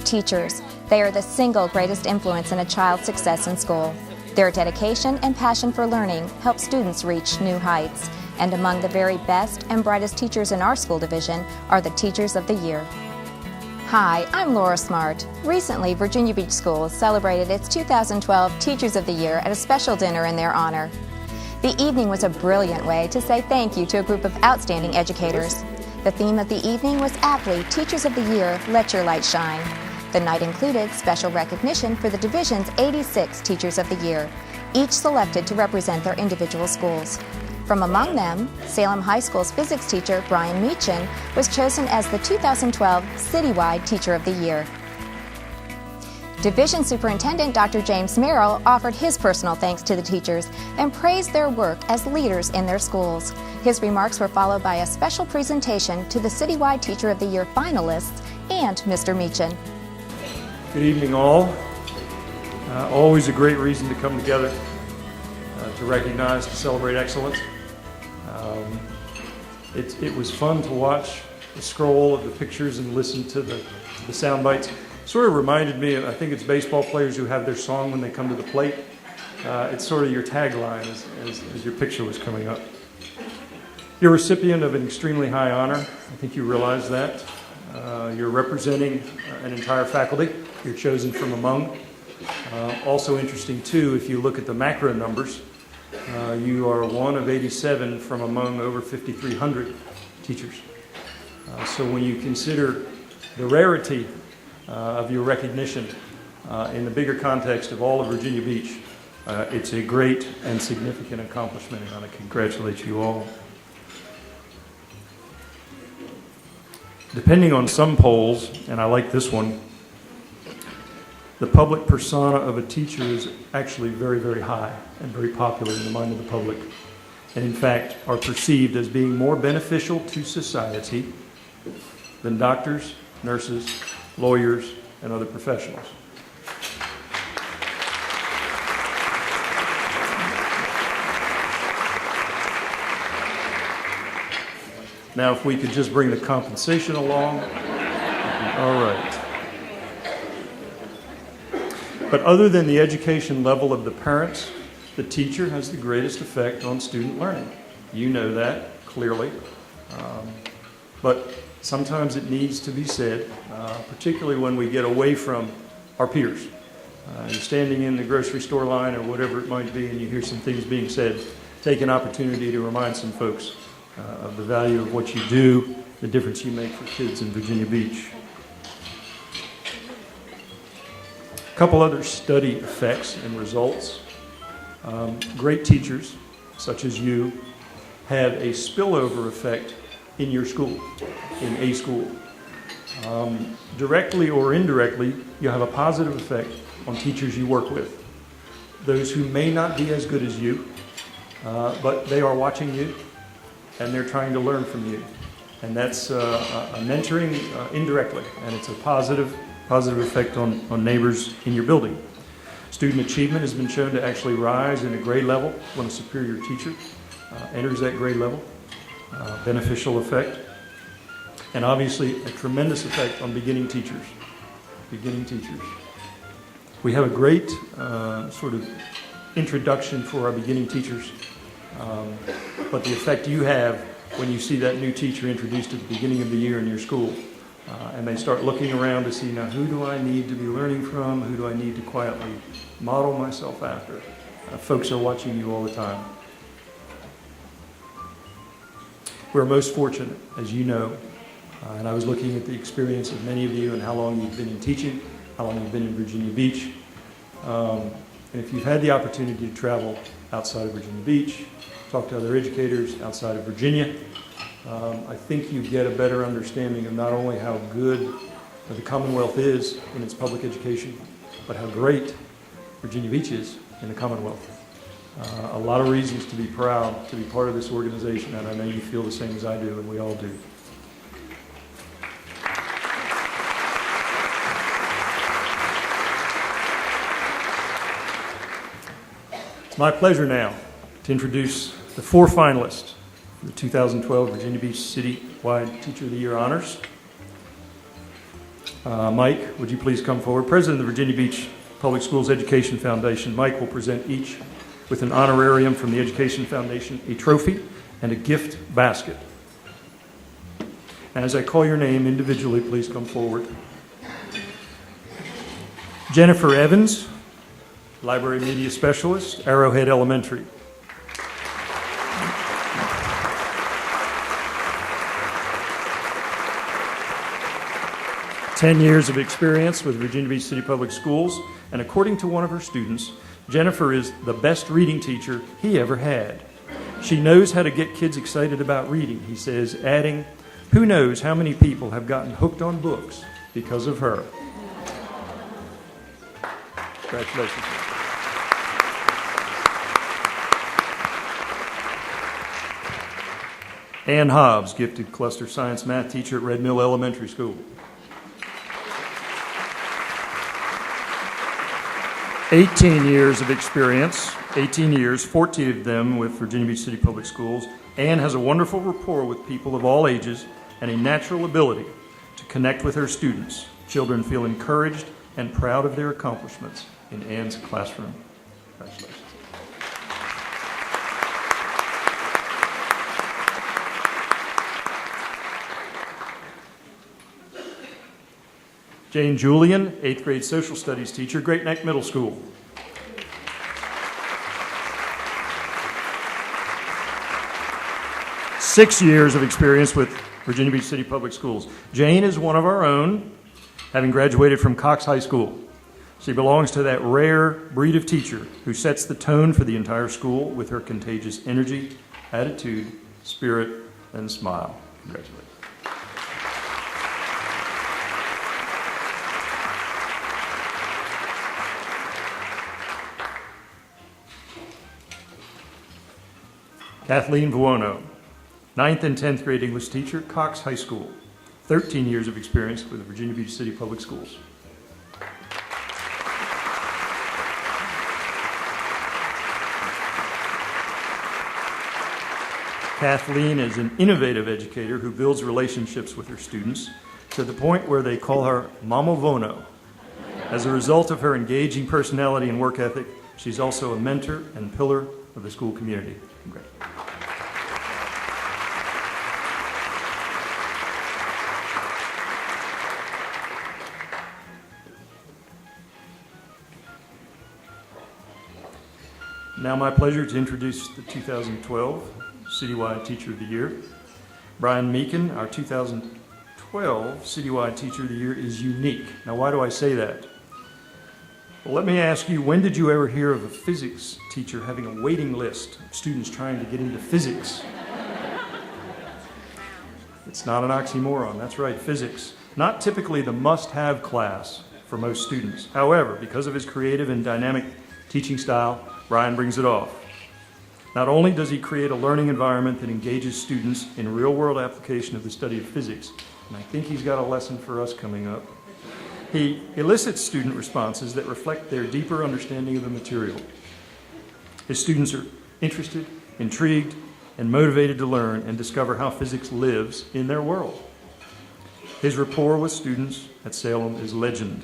teachers. They are the single greatest influence in a child's success in school. Their dedication and passion for learning help students reach new heights. And among the very best and brightest teachers in our school division are the Teachers of the Year. Hi, I'm Laura Smart. Recently, Virginia Beach Schools celebrated its 2012 Teachers of the Year at a special dinner in their honor. The evening was a brilliant way to say thank you to a group of outstanding educators. The theme of the evening was aptly Teachers of the Year, Let Your Light Shine. The night included special recognition for the division's 86 Teachers of the Year, each selected to represent their individual schools. From among them, Salem High School's physics teacher, Brian Meechin, was chosen as the 2012 Citywide Teacher of the Year. Division Superintendent Dr. James Merrill offered his personal thanks to the teachers and praised their work as leaders in their schools. His remarks were followed by a special presentation to the Citywide Teacher of the Year finalists and Mr. Meechin. Good evening, all. Always a great reason to come together to recognize, to celebrate excellence. It was fun to watch the scroll of the pictures and listen to the sound bites. Sort of reminded me of, I think it's baseball players who have their song when they come to the plate. It's sort of your tagline as your picture was coming up. You're a recipient of an extremely high honor. I think you realize that. You're representing an entire faculty. You're chosen from among. Also interesting, too, if you look at the macro numbers, you are one of 87 from among over 5,300 teachers. So when you consider the rarity of your recognition in the bigger context of all of Virginia Beach, it's a great and significant accomplishment, and I congratulate you all. Depending on some polls, and I like this one, the public persona of a teacher is actually very, very high and very popular in the mind of the public, and in fact are perceived as being more beneficial to society than doctors, nurses, lawyers, and other professionals. Now, if we could just bring the compensation along. All right. But other than the education level of the parents, the teacher has the greatest effect on student learning. You know that clearly. But sometimes it needs to be said, particularly when we get away from our peers. You're standing in the grocery store line or whatever it might be, and you hear some things being said. Take an opportunity to remind some folks of the value of what you do, the difference you make for kids in Virginia Beach. A couple other study effects and results. Great teachers, such as you, have a spillover effect in your school, in a school. Directly or indirectly, you have a positive effect on teachers you work with. Those who may not be as good as you, but they are watching you, and they're trying to learn from you. And that's a mentoring indirectly, and it's a positive effect on neighbors in your building. Student achievement has been shown to actually rise in a grade level when a superior teacher enters that grade level. Beneficial effect. And obviously a tremendous effect on beginning teachers. We have a great sort of introduction for our beginning teachers. But the effect you have when you see that new teacher introduced at the beginning of the year in your school, and they start looking around to see, now who do I need to be learning from? Who do I need to quietly model myself after? Folks are watching you all the time. We're most fortunate, as you know, and I was looking at the experience of many of you and how long you've been in teaching, how long you've been in Virginia Beach. And if you've had the opportunity to travel outside of Virginia Beach, talk to other educators outside of Virginia, I think you get a better understanding of not only how good the Commonwealth is in its public education, but how great Virginia Beach is in the Commonwealth. A lot of reasons to be proud to be part of this organization, and I know you feel the same as I do, and we all do. It's my pleasure now to introduce the 4 finalists for the 2012 Virginia Beach Citywide Teacher of the Year Honors. Mike, would you please come forward? President of the Virginia Beach Public Schools Education Foundation. Mike will present each with an honorarium from the Education Foundation, a trophy, and a gift basket. As I call your name individually, please come forward. Jennifer Evans, Library Media Specialist, Arrowhead Elementary. "10 years of experience with Virginia Beach City Public Schools, and according to one of her students, Jennifer is the best reading teacher he ever had. She knows how to get kids excited about reading," he says, adding, "Who knows how many people have gotten hooked on books because of her." Congratulations. Ann Hobbs, gifted cluster science math teacher at Red Mill Elementary School. 18 years of experience, 18 years, 14 of them with Virginia Beach City Public Schools. Ann has a wonderful rapport with people of all ages and a natural ability to connect with her students. Children feel encouraged and proud of their accomplishments in Ann's classroom. Congratulations. Jane Julian, 8th grade social studies teacher, Great Neck Middle School. Six years of experience with Virginia Beach City Public Schools. Jane is one of our own, having graduated from Cox High School. She belongs to that rare breed of teacher who sets the tone for the entire school with her contagious energy, attitude, spirit, and smile. Congratulations. Kathleen Vuono, 9th and 10th grade English teacher, Cox High School. 13 years of experience with the Virginia Beach City Public Schools. Kathleen is an innovative educator who builds relationships with her students to the point where they call her Mama Vono. As a result of her engaging personality and work ethic, she's also a mentor and pillar of the school community. Congratulations. Now my pleasure to introduce the 2012 Citywide Teacher of the Year. Brian Meakin, our 2012 Citywide Teacher of the Year, is unique. Now why do I say that? Well, let me ask you, when did you ever hear of a physics teacher having a waiting list of students trying to get into physics? It's not an oxymoron, that's right, physics. Not typically the must-have class for most students. However, because of his creative and dynamic teaching style, Brian brings it off. Not only does he create a learning environment that engages students in real-world application of the study of physics, and I think he's got a lesson for us coming up, he elicits student responses that reflect their deeper understanding of the material. His students are interested, intrigued, and motivated to learn and discover how physics lives in their world. His rapport with students at Salem is legend.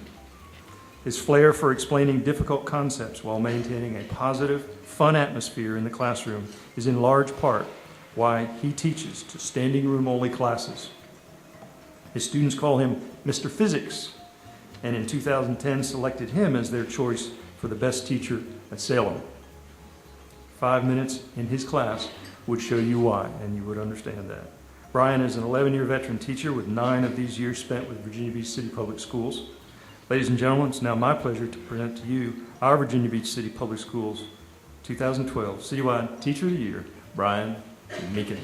His flair for explaining difficult concepts while maintaining a positive, fun atmosphere in the classroom is in large part why he teaches to standing room only classes. His students call him Mr. Physics, and in 2010 selected him as their choice for the best teacher at Salem. 5 minutes in his class would show you why, and you would understand that. Brian is an 11-year veteran teacher with 9 of these years spent with Virginia Beach City Public Schools. Ladies and gentlemen, it's now my pleasure to present to you our Virginia Beach City Public Schools 2012 Citywide Teacher of the Year, Brian Meakin.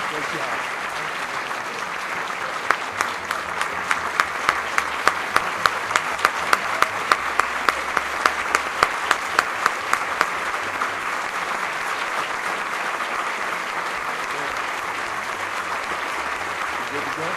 Great job. Good to go?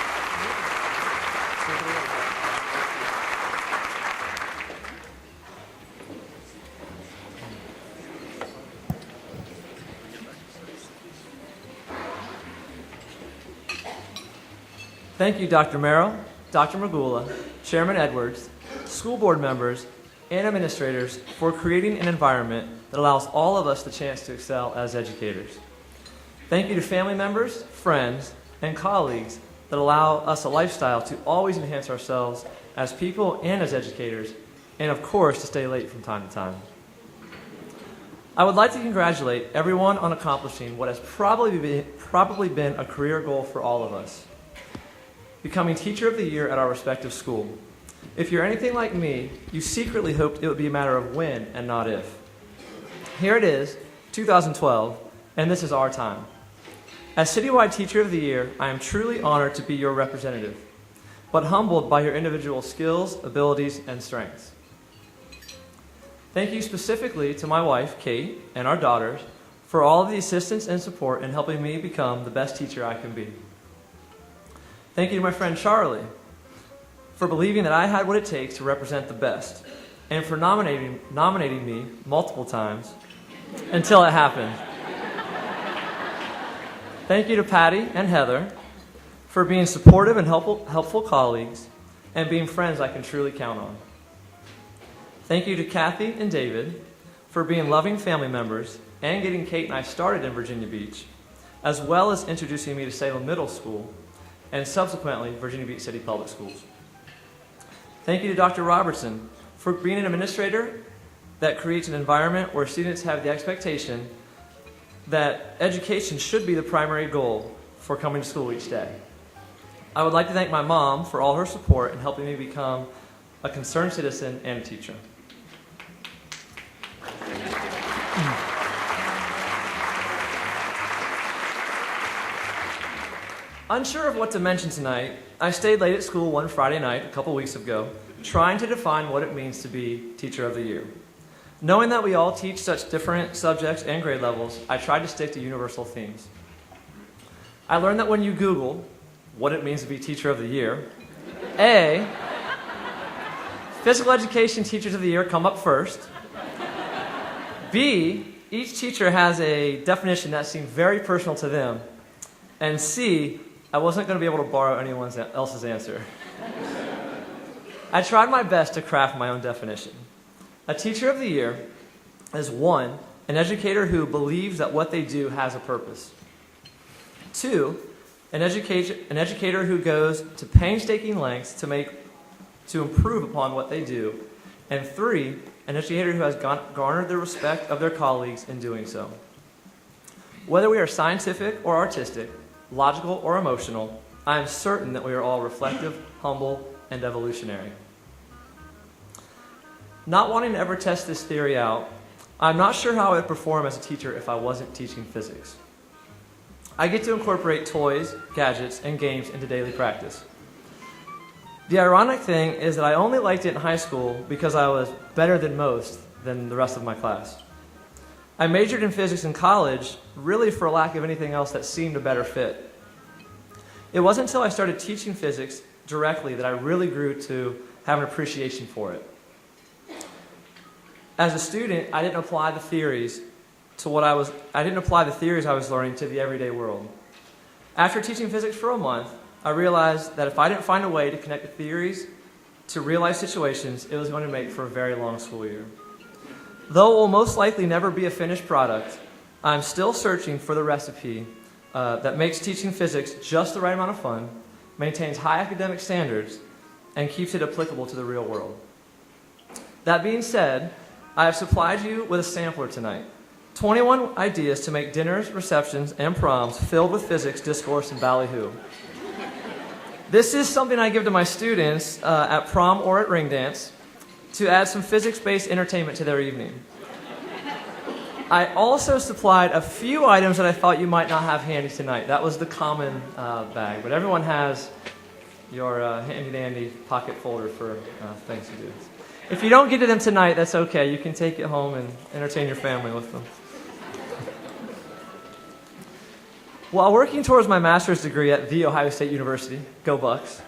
Thank you, Dr. Merrill, Dr. Magula, Chairman Edwards, school board members, and administrators for creating an environment that allows all of us the chance to excel as educators. Thank you to family members, friends, and colleagues that allow us a lifestyle to always enhance ourselves as people and as educators, and of course, to stay late from time to time. I would like to congratulate everyone on accomplishing what has probably been a career goal for all of us, becoming Teacher of the Year at our respective school. If you're anything like me, you secretly hoped it would be a matter of when and not if. Here it is, 2012, and this is our time. As Citywide Teacher of the Year, I am truly honored to be your representative, but humbled by your individual skills, abilities, and strengths. Thank you specifically to my wife, Kate, and our daughters for all of the assistance and support in helping me become the best teacher I can be. Thank you to my friend Charlie for believing that I had what it takes to represent the best, and for nominating me multiple times until it happened. Thank you to Patty and Heather for being supportive and helpful colleagues and being friends I can truly count on. Thank you to Kathy and David for being loving family members and getting Kate and I started in Virginia Beach, as well as introducing me to Salem Middle School and subsequently Virginia Beach City Public Schools. Thank you to Dr. Robertson for being an administrator that creates an environment where students have the expectation that education should be the primary goal for coming to school each day. I would like to thank my mom for all her support in helping me become a concerned citizen and a teacher. Unsure of what to mention tonight, I stayed late at school one Friday night a couple weeks ago, trying to define what it means to be Teacher of the Year. Knowing that we all teach such different subjects and grade levels, I tried to stick to universal themes. I learned that when you Google what it means to be Teacher of the Year, A, Physical Education Teachers of the Year come up first. B, each teacher has a definition that seemed very personal to them. And C, I wasn't going to be able to borrow anyone else's answer. I tried my best to craft my own definition. A Teacher of the Year is 1, an educator who believes that what they do has a purpose. 2, an educator who goes to painstaking lengths to improve upon what they do. And 3, an educator who has garnered the respect of their colleagues in doing so. Whether we are scientific or artistic, logical or emotional, I am certain that we are all reflective, humble, and evolutionary. Not wanting to ever test this theory out, I'm not sure how I would perform as a teacher if I wasn't teaching physics. I get to incorporate toys, gadgets, and games into daily practice. The ironic thing is that I only liked it in high school because I was better than the rest of my class. I majored in physics in college, really for lack of anything else that seemed a better fit. It wasn't until I started teaching physics directly that I really grew to have an appreciation for it. As a student, I didn't apply the theories I was learning to the everyday world. After teaching physics for a month, I realized that if I didn't find a way to connect the theories to real-life situations, it was going to make for a very long school year. Though it will most likely never be a finished product, I'm still searching for the recipe that makes teaching physics just the right amount of fun, maintains high academic standards, and keeps it applicable to the real world. That being said, I have supplied you with a sampler tonight. 21 ideas to make dinners, receptions, and proms filled with physics, discourse, and ballyhoo. This is something I give to my students at prom or at ring dance to add some physics-based entertainment to their evening. I also supplied a few items that I thought you might not have handy tonight. That was the common bag, but everyone has your handy-dandy pocket folder for things to do. If you don't get to them tonight, that's okay. You can take it home and entertain your family with them. While working towards my master's degree at The Ohio State University, go Bucks,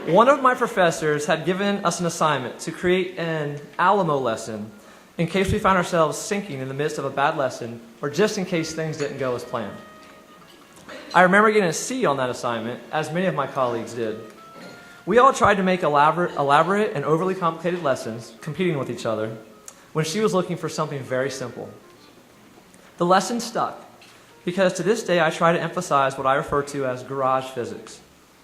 one of my professors had given us an assignment to create an Alamo lesson in case we found ourselves sinking in the midst of a bad lesson or just in case things didn't go as planned. I remember getting a C on that assignment, as many of my colleagues did. We all tried to make elaborate and overly complicated lessons, competing with each other, when she was looking for something very simple. The lesson stuck, because to this day I try to emphasize what I refer to as garage physics.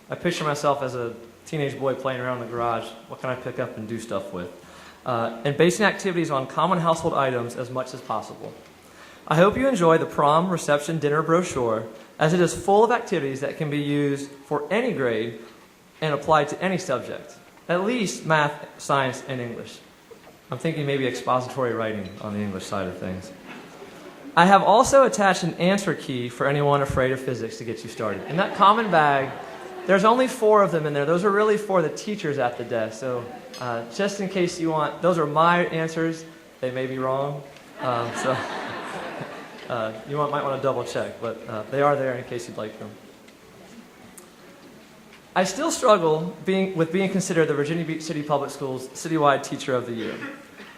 I picture myself as a teenage boy playing around in the garage. What can I pick up and do stuff with? And basing activities on common household items as much as possible. I hope you enjoy the prom reception dinner brochure, as it is full of activities that can be used for any grade and applied to any subject, at least math, science, and English. I'm thinking maybe expository writing on the English side of things. I have also attached an answer key for anyone afraid of physics to get you started. In that common bag, there's only 4 of them in there. Those are really for the teachers at the desk. So just in case you want, those are my answers. They may be wrong. You might want to double check, but they are there in case you'd like them. I still struggle with being considered the Virginia Beach City Public Schools Citywide Teacher of the Year.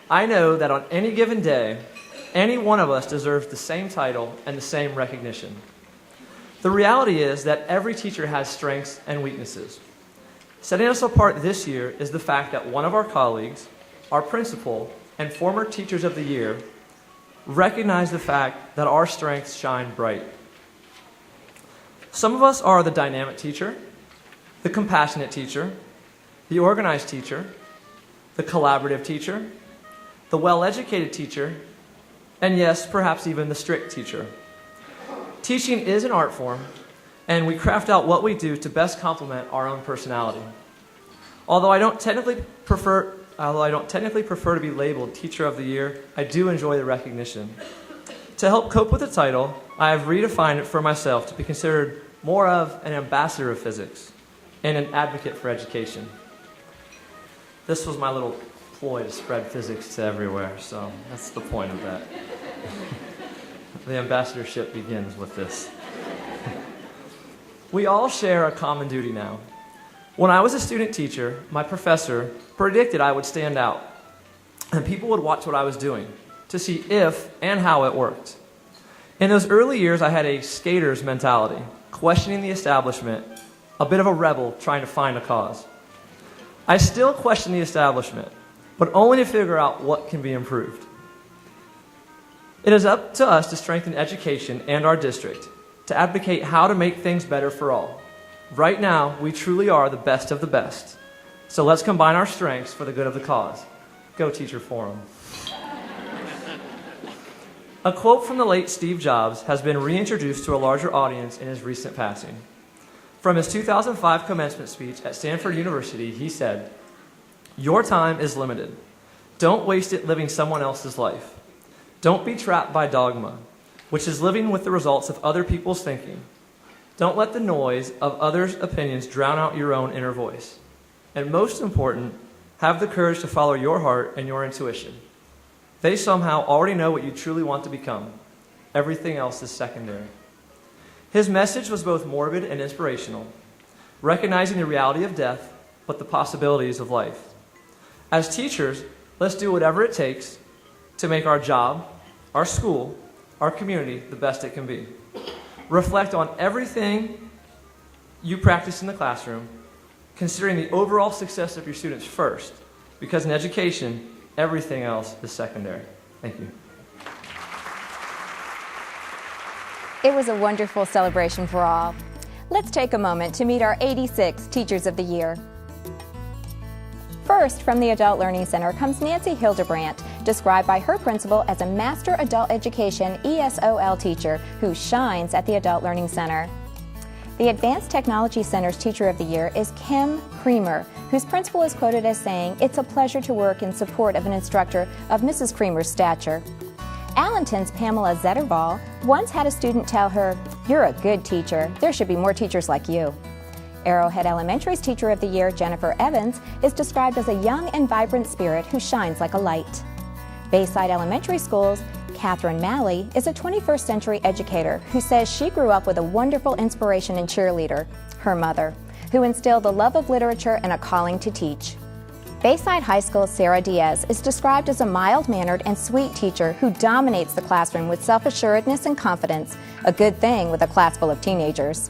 I know that on any given day, any one of us deserves the same title and the same recognition. The reality is that every teacher has strengths and weaknesses. Setting us apart this year is the fact that one of our colleagues, our principal, and former Teachers of the Year recognize the fact that our strengths shine bright. Some of us are the dynamic teacher, the compassionate teacher, the organized teacher, the collaborative teacher, the well-educated teacher, and yes, perhaps even the strict teacher. Teaching is an art form, and we craft out what we do to best complement our own personality. Although I don't technically prefer to be labeled Teacher of the Year, I do enjoy the recognition. To help cope with the title, I have redefined it for myself to be considered more of an ambassador of physics and an advocate for education. This was my little ploy to spread physics to everywhere, so that's the point of that. The ambassadorship begins with this. We all share a common duty now. When I was a student teacher, my professor predicted I would stand out, and people would watch what I was doing to see if and how it worked. In those early years, I had a skater's mentality, questioning the establishment, a bit of a rebel trying to find a cause. I still question the establishment, but only to figure out what can be improved. It is up to us to strengthen education and our district, to advocate how to make things better for all. Right now, we truly are the best of the best. So let's combine our strengths for the good of the cause. Go Teacher Forum. A quote from the late Steve Jobs has been reintroduced to a larger audience in his recent passing. From his 2005 commencement speech at Stanford University, he said, "Your time is limited. Don't waste it living someone else's life. Don't be trapped by dogma, which is living with the results of other people's thinking. Don't let the noise of others' opinions drown out your own inner voice. And most important, have the courage to follow your heart and your intuition. They somehow already know what you truly want to become. Everything else is secondary." His message was both morbid and inspirational, recognizing the reality of death, but the possibilities of life. As teachers, let's do whatever it takes to make our job, our school, our community the best it can be. Reflect on everything you practice in the classroom, considering the overall success of your students first, because in education, everything else is secondary. Thank you. It was a wonderful celebration for all. Let's take a moment to meet our 86 Teachers of the Year. First, from the Adult Learning Center comes Nancy Hildebrandt, described by her principal as a Master Adult Education ESOL teacher who shines at the Adult Learning Center. The Advanced Technology Center's Teacher of the Year is Kim Creamer, whose principal is quoted as saying, "It's a pleasure to work in support of an instructor of Mrs. Creamer's stature." Allenton's Pamela Zetterball once had a student tell her, "You're a good teacher. There should be more teachers like you." Arrowhead Elementary's Teacher of the Year, Jennifer Evans, is described as a young and vibrant spirit who shines like a light. Bayside Elementary School's Catherine Malley is a 21st century educator who says she grew up with a wonderful inspiration and cheerleader, her mother, who instilled the love of literature and a calling to teach. Bayside High School's Sarah Diaz is described as a mild-mannered and sweet teacher who dominates the classroom with self-assuredness and confidence, a good thing with a class full of teenagers.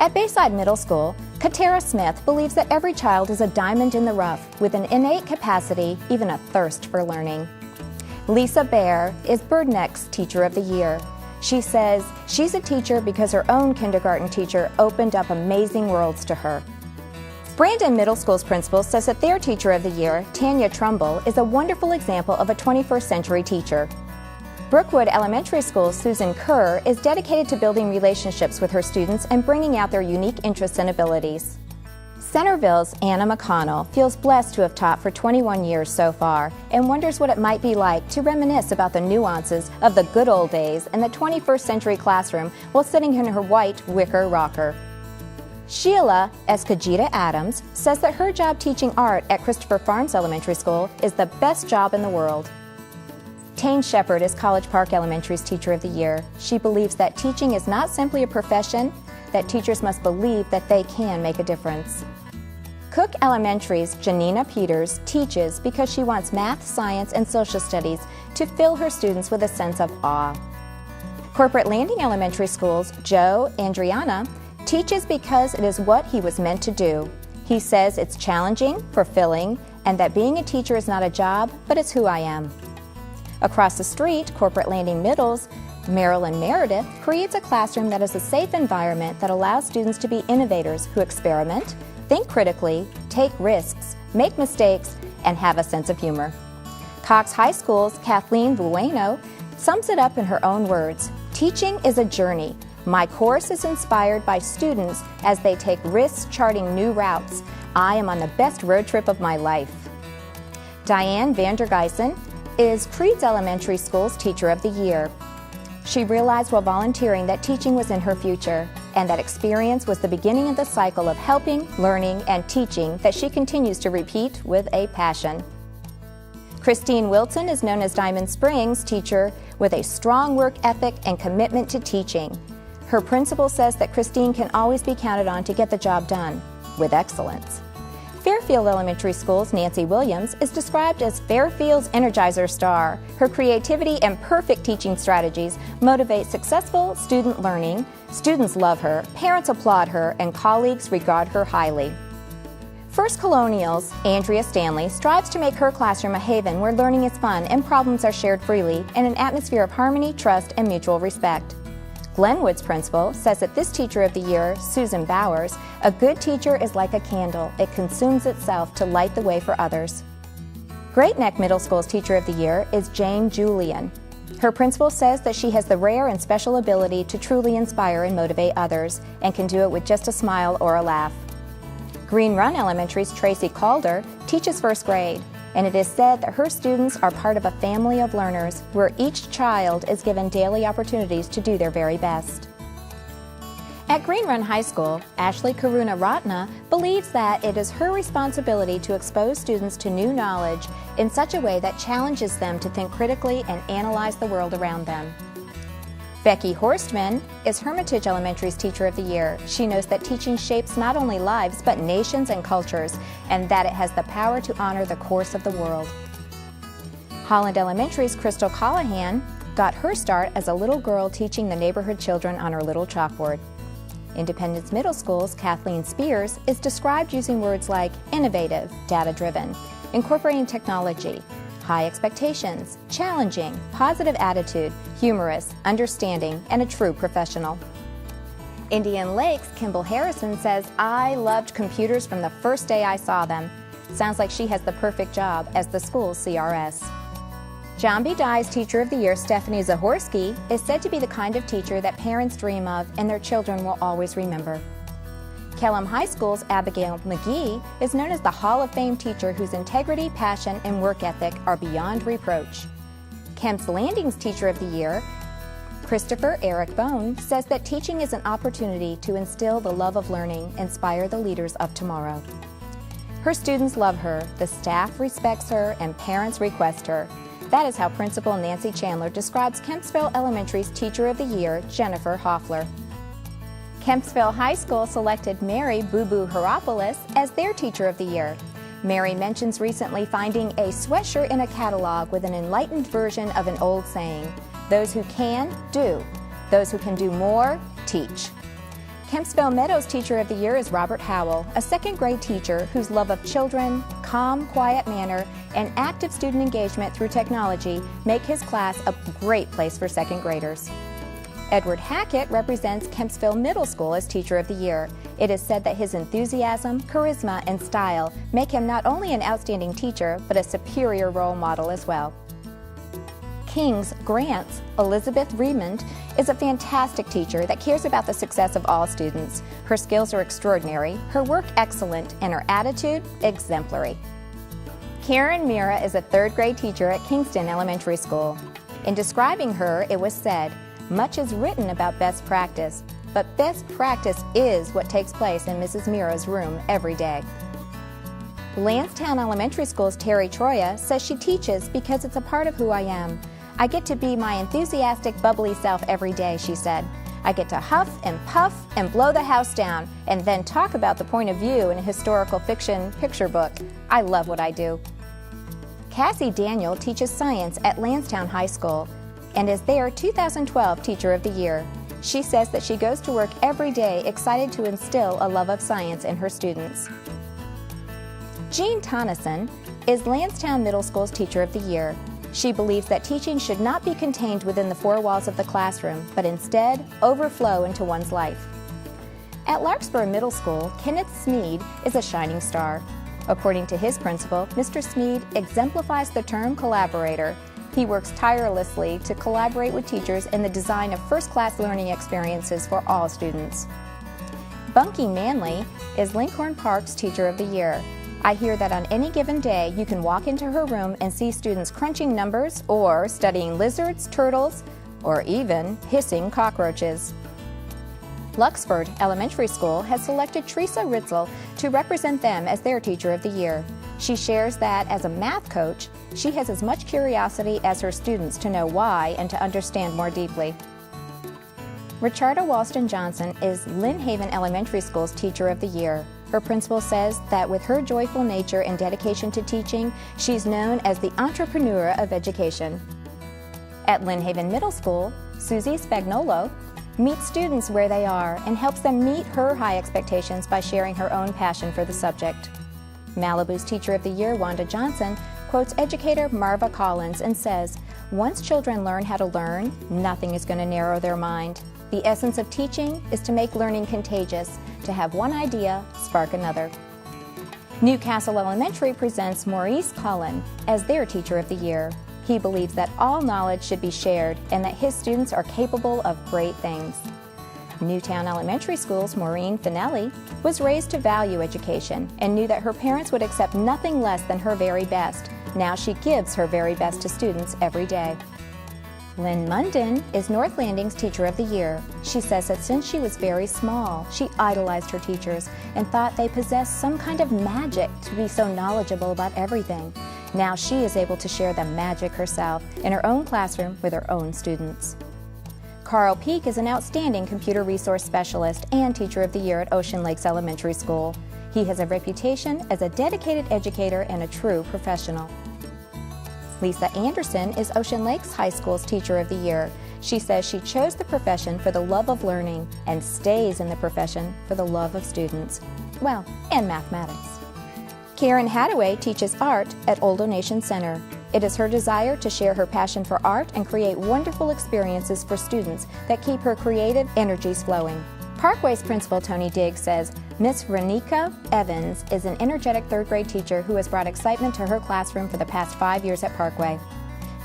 At Bayside Middle School, Katara Smith believes that every child is a diamond in the rough with an innate capacity, even a thirst for learning. Lisa Baer is Birdneck's Teacher of the Year. She says she's a teacher because her own kindergarten teacher opened up amazing worlds to her. Brandon Middle School's principal says that their Teacher of the Year, Tanya Trumbull, is a wonderful example of a 21st century teacher. Brookwood Elementary School's Susan Kerr is dedicated to building relationships with her students and bringing out their unique interests and abilities. Centerville's Anna McConnell feels blessed to have taught for 21 years so far and wonders what it might be like to reminisce about the nuances of the good old days in the 21st century classroom while sitting in her white wicker rocker. Sheila Escogita Adams says that her job teaching art at Christopher Farms Elementary School is the best job in the world. Tane Shepard is College Park Elementary's Teacher of the Year. She believes that teaching is not simply a profession, that teachers must believe that they can make a difference. Cook Elementary's Janina Peters teaches because she wants math, science, and social studies to fill her students with a sense of awe. Corporate Landing Elementary School's Joe Andriana teaches because it is what he was meant to do. He says it's challenging, fulfilling, and that being a teacher is not a job, but it's who I am. Across the street, Corporate Landing Middle's Marilyn Meredith creates a classroom that is a safe environment that allows students to be innovators who experiment, think critically, take risks, make mistakes, and have a sense of humor. Cox High School's Kathleen Bueno sums it up in her own words: "Teaching is a journey. My course is inspired by students as they take risks charting new routes. I am on the best road trip of my life." Diane Vandergeisen is Creeds Elementary School's Teacher of the Year. She realized while volunteering that teaching was in her future, and that experience was the beginning of the cycle of helping, learning, and teaching that she continues to repeat with a passion. Christine Wilson is known as Diamond Springs' teacher with a strong work ethic and commitment to teaching. Her principal says that Christine can always be counted on to get the job done with excellence. Fairfield Elementary School's Nancy Williams is described as Fairfield's Energizer star. Her creativity and perfect teaching strategies motivate successful student learning. Students love her, parents applaud her, and colleagues regard her highly. First Colonial's Andrea Stanley strives to make her classroom a haven where learning is fun and problems are shared freely in an atmosphere of harmony, trust, and mutual respect. Glenwood's principal says that this Teacher of the Year, Susan Bowers, a good teacher is like a candle. It consumes itself to light the way for others. Great Neck Middle School's Teacher of the Year is Jane Julian. Her principal says that she has the rare and special ability to truly inspire and motivate others, and can do it with just a smile or a laugh. Green Run Elementary's Tracy Calder teaches first grade, and it is said that her students are part of a family of learners where each child is given daily opportunities to do their very best. At Green Run High School, Ashley Karuna Ratna believes that it is her responsibility to expose students to new knowledge in such a way that challenges them to think critically and analyze the world around them. Becky Horstman is Hermitage Elementary's Teacher of the Year. She knows that teaching shapes not only lives but nations and cultures, and that it has the power to honor the course of the world. Holland Elementary's Crystal Callahan got her start as a little girl teaching the neighborhood children on her little chalkboard. Independence Middle School's Kathleen Spears is described using words like innovative, data-driven, incorporating technology, high expectations, challenging, positive attitude, humorous, understanding, and a true professional. Indian Lakes' Kimball Harrison says, "I loved computers from the first day I saw them." Sounds like she has the perfect job as the school's CRS. John B. Dye's Teacher of the Year, Stephanie Zahorsky, is said to be the kind of teacher that parents dream of and their children will always remember. Kellam High School's Abigail McGee is known as the Hall of Fame teacher whose integrity, passion, and work ethic are beyond reproach. Kemp's Landing's Teacher of the Year, Christopher Eric Bone, says that teaching is an opportunity to instill the love of learning, inspire the leaders of tomorrow. Her students love her, the staff respects her, and parents request her. That is how Principal Nancy Chandler describes Kempsville Elementary's Teacher of the Year, Jennifer Hoffler. Kempsville High School selected Mary Boo Boo Heropoulos as their Teacher of the Year. Mary mentions recently finding a sweatshirt in a catalog with an enlightened version of an old saying, "Those who can, do. Those who can do more, teach." Kempsville Meadows Teacher of the Year is Robert Howell, a second grade teacher whose love of children, calm, quiet manner, and active student engagement through technology make his class a great place for second graders. Edward Hackett represents Kempsville Middle School as Teacher of the Year. It is said that his enthusiasm, charisma, and style make him not only an outstanding teacher, but a superior role model as well. King's Grant's Elizabeth Remond is a fantastic teacher that cares about the success of all students. Her skills are extraordinary, her work excellent, and her attitude exemplary. Karen Mira is a third grade teacher at Kingston Elementary School. In describing her, it was said, "Much is written about best practice, but best practice is what takes place in Mrs. Mira's room every day." Lansdowne Elementary School's Terry Troya says she teaches because it's a part of who I am. "I get to be my enthusiastic, bubbly self every day," she said. "I get to huff and puff and blow the house down and then talk about the point of view in a historical fiction picture book. I love what I do." Cassie Daniel teaches science at Lansdowne High School and is their 2012 Teacher of the Year. She says that she goes to work every day excited to instill a love of science in her students. Jean Tonneson is Lansdowne Middle School's Teacher of the Year. She believes that teaching should not be contained within the four walls of the classroom, but instead overflow into one's life. At Larkspur Middle School, Kenneth Smead is a shining star. According to his principal, Mr. Smead exemplifies the term collaborator. He works tirelessly to collaborate with teachers in the design of first-class learning experiences for all students. Bunky Manley is Linkhorn Park's Teacher of the Year. I hear that on any given day, you can walk into her room and see students crunching numbers or studying lizards, turtles, or even hissing cockroaches. Luxford Elementary School has selected Teresa Ritzel to represent them as their Teacher of the Year. She shares that as a math coach, she has as much curiosity as her students to know why and to understand more deeply. Richarda Walston Johnson is Lynn Haven Elementary School's Teacher of the Year. Her principal says that with her joyful nature and dedication to teaching, she's known as the entrepreneur of education. At Lynn Haven Middle School, Susie Spagnolo meets students where they are and helps them meet her high expectations by sharing her own passion for the subject. Malibu's Teacher of the Year, Wanda Johnson, quotes educator Marva Collins and says, "Once children learn how to learn, nothing is going to narrow their mind. The essence of teaching is to make learning contagious, to have one idea spark another." Newcastle Elementary presents Maurice Cullen as their Teacher of the Year. He believes that all knowledge should be shared and that his students are capable of great things. Newtown Elementary School's Maureen Finelli was raised to value education and knew that her parents would accept nothing less than her very best. Now she gives her very best to students every day. Lynn Munden is North Landing's Teacher of the Year. She says that since she was very small, she idolized her teachers and thought they possessed some kind of magic to be so knowledgeable about everything. Now she is able to share the magic herself in her own classroom with her own students. Carl Peak is an outstanding computer resource specialist and Teacher of the Year at Ocean Lakes Elementary School. He has a reputation as a dedicated educator and a true professional. Lisa Anderson is Ocean Lakes High School's Teacher of the Year. She says she chose the profession for the love of learning and stays in the profession for the love of students. Well, and mathematics. Karen Hadaway teaches art at Old Donation Center. It is her desire to share her passion for art and create wonderful experiences for students that keep her creative energies flowing. Parkway's principal, Tony Diggs, says Miss Renika Evans is an energetic third grade teacher who has brought excitement to her classroom for the past 5 years at Parkway.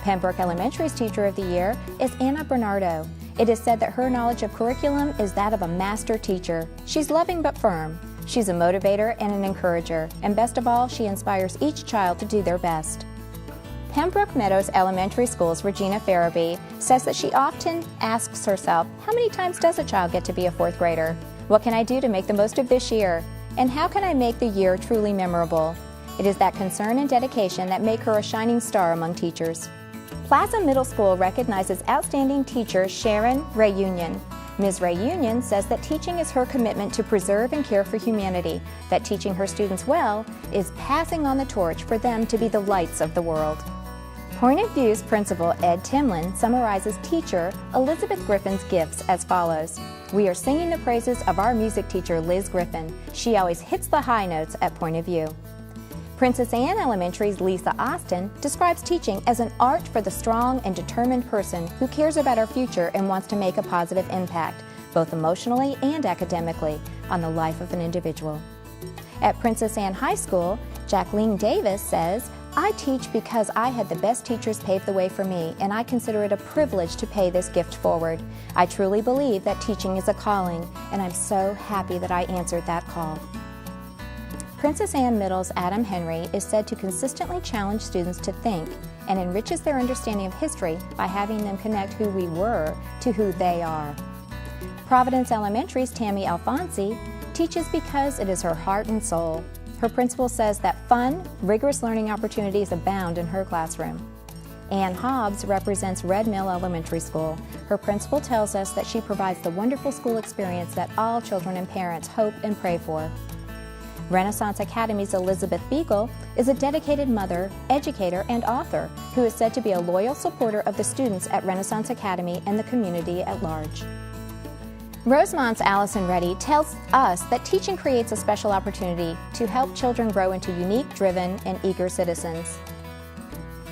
Pembroke Elementary's Teacher of the Year is Anna Bernardo. It is said that her knowledge of curriculum is that of a master teacher. She's loving but firm. She's a motivator and an encourager, and best of all, she inspires each child to do their best. Pembroke Meadows Elementary School's Regina Farabee says that she often asks herself, how many times does a child get to be a fourth grader? What can I do to make the most of this year? And how can I make the year truly memorable? It is that concern and dedication that make her a shining star among teachers. Plaza Middle School recognizes outstanding teacher Sharon Ray Union. Ms. Ray Union says that teaching is her commitment to preserve and care for humanity, that teaching her students well is passing on the torch for them to be the lights of the world. Point of View's principal, Ed Timlin, summarizes teacher Elizabeth Griffin's gifts as follows. We are singing the praises of our music teacher, Liz Griffin. She always hits the high notes at Point of View. Princess Anne Elementary's Lisa Austin describes teaching as an art for the strong and determined person who cares about our future and wants to make a positive impact, both emotionally and academically, on the life of an individual. At Princess Anne High School, Jacqueline Davis says, I teach because I had the best teachers pave the way for me, and I consider it a privilege to pay this gift forward. I truly believe that teaching is a calling, and I'm so happy that I answered that call. Princess Anne Middle's Adam Henry is said to consistently challenge students to think and enriches their understanding of history by having them connect who we were to who they are. Providence Elementary's Tammy Alfonsi teaches because it is her heart and soul. Her principal says that fun, rigorous learning opportunities abound in her classroom. Ann Hobbs represents Red Mill Elementary School. Her principal tells us that she provides the wonderful school experience that all children and parents hope and pray for. Renaissance Academy's Elizabeth Beagle is a dedicated mother, educator, and author who is said to be a loyal supporter of the students at Renaissance Academy and the community at large. Rosemont's Allison Reddy tells us that teaching creates a special opportunity to help children grow into unique, driven, and eager citizens.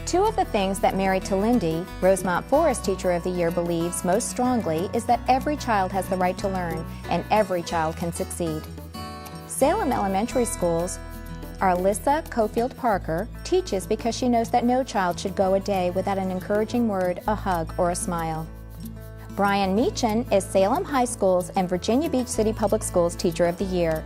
Two of the things that Mary Talindi, Rosemont Forest Teacher of the Year, believes most strongly is that every child has the right to learn and every child can succeed. Salem Elementary School's Alyssa Cofield Parker teaches because she knows that no child should go a day without an encouraging word, a hug, or a smile. Brian Meechan is Salem High School's and Virginia Beach City Public Schools Teacher of the Year.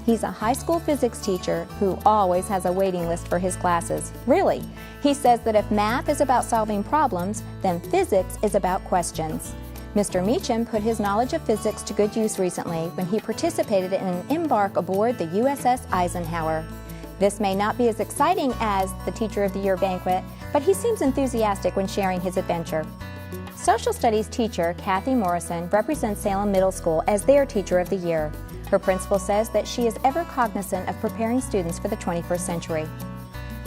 He's a high school physics teacher who always has a waiting list for his classes. Really, he says that if math is about solving problems, then physics is about questions. Mr. Meechan put his knowledge of physics to good use recently when he participated in an embark aboard the USS Eisenhower. This may not be as exciting as the Teacher of the Year banquet, but he seems enthusiastic when sharing his adventure. Social Studies teacher Kathy Morrison represents Salem Middle School as their Teacher of the Year. Her principal says that she is ever cognizant of preparing students for the 21st century.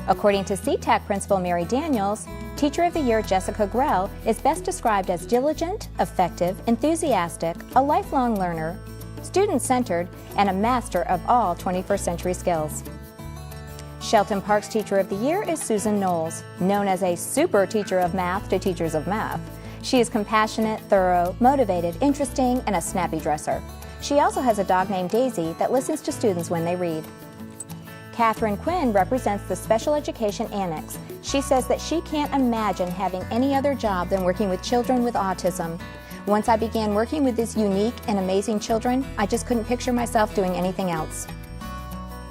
According to CTAC Principal Mary Daniels, Teacher of the Year Jessica Grell is best described as diligent, effective, enthusiastic, a lifelong learner, student-centered, and a master of all 21st century skills. Shelton Park's Teacher of the Year is Susan Knowles, known as a super teacher of math to teachers of math. She is compassionate, thorough, motivated, interesting, and a snappy dresser. She also has a dog named Daisy that listens to students when they read. Catherine Quinn represents the Special Education Annex. She says that she can't imagine having any other job than working with children with autism. Once I began working with these unique and amazing children, I just couldn't picture myself doing anything else.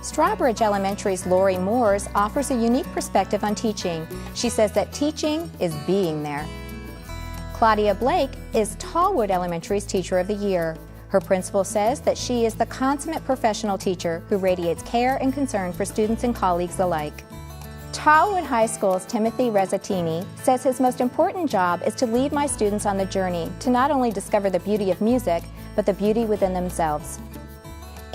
Strawbridge Elementary's Lori Moores offers a unique perspective on teaching. She says that teaching is being there. Claudia Blake is Tallwood Elementary's Teacher of the Year. Her principal says that she is the consummate professional teacher who radiates care and concern for students and colleagues alike. Tallwood High School's Timothy Rezzatini says his most important job is to lead my students on the journey to not only discover the beauty of music, but the beauty within themselves.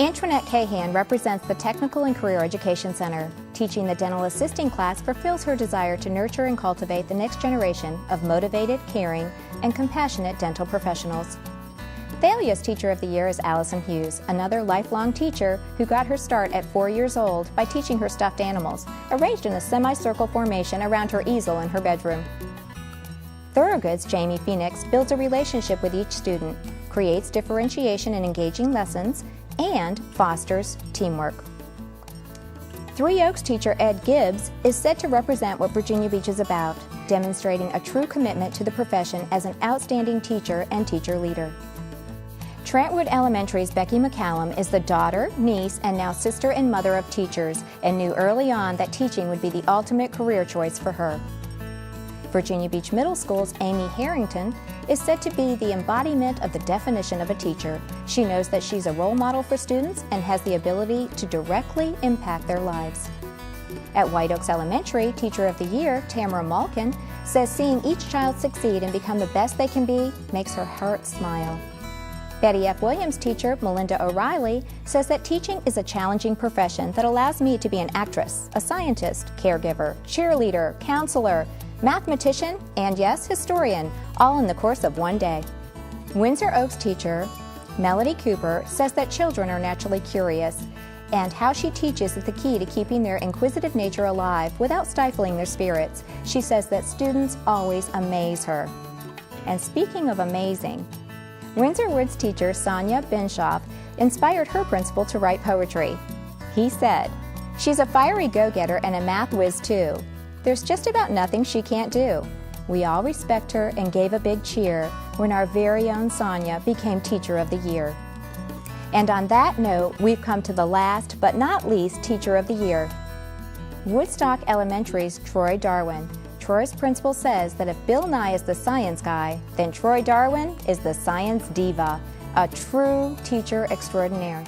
Antoinette Cahan represents the Technical and Career Education Center. Teaching the dental assisting class fulfills her desire to nurture and cultivate the next generation of motivated, caring, and compassionate dental professionals. Thalia's Teacher of the Year is Allison Hughes, another lifelong teacher who got her start at 4 years old by teaching her stuffed animals, arranged in a semicircle formation around her easel in her bedroom. Thorogood's Jamie Phoenix builds a relationship with each student, creates differentiation in engaging lessons, and fosters teamwork. Three Oaks teacher Ed Gibbs is said to represent what Virginia Beach is about, demonstrating a true commitment to the profession as an outstanding teacher and teacher leader. Trentwood Elementary's Becky McCallum is the daughter, niece, and now sister and mother of teachers, and knew early on that teaching would be the ultimate career choice for her. Virginia Beach Middle School's Amy Harrington is said to be the embodiment of the definition of a teacher. She knows that she's a role model for students and has the ability to directly impact their lives. At White Oaks Elementary, Teacher of the Year, Tamara Malkin, says seeing each child succeed and become the best they can be makes her heart smile. Betty F. Williams teacher Melinda O'Reilly says that teaching is a challenging profession that allows me to be an actress, a scientist, caregiver, cheerleader, counselor, mathematician, and yes, historian, all in the course of one day. Windsor Oaks teacher Melody Cooper says that children are naturally curious, and how she teaches is the key to keeping their inquisitive nature alive without stifling their spirits. She says that students always amaze her. And speaking of amazing, Windsor Woods teacher Sonia Benshoff inspired her principal to write poetry. He said, "She's a fiery go-getter and a math whiz too. There's just about nothing she can't do." We all respect her and gave a big cheer when our very own Sonia became Teacher of the Year. And on that note, we've come to the last but not least Teacher of the Year. Woodstock Elementary's Troy Darwin. Troy's principal says that if Bill Nye is the science guy, then Troy Darwin is the science diva, a true teacher extraordinaire.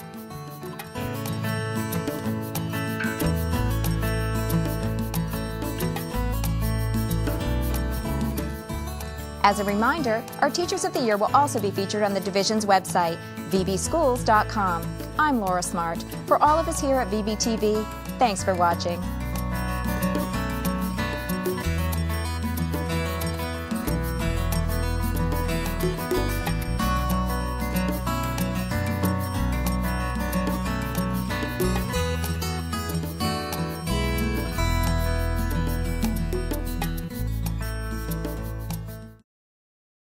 As a reminder, our Teachers of the Year will also be featured on the Division's website, vbschools.com. I'm Laura Smart. For all of us here at VBTV, thanks for watching.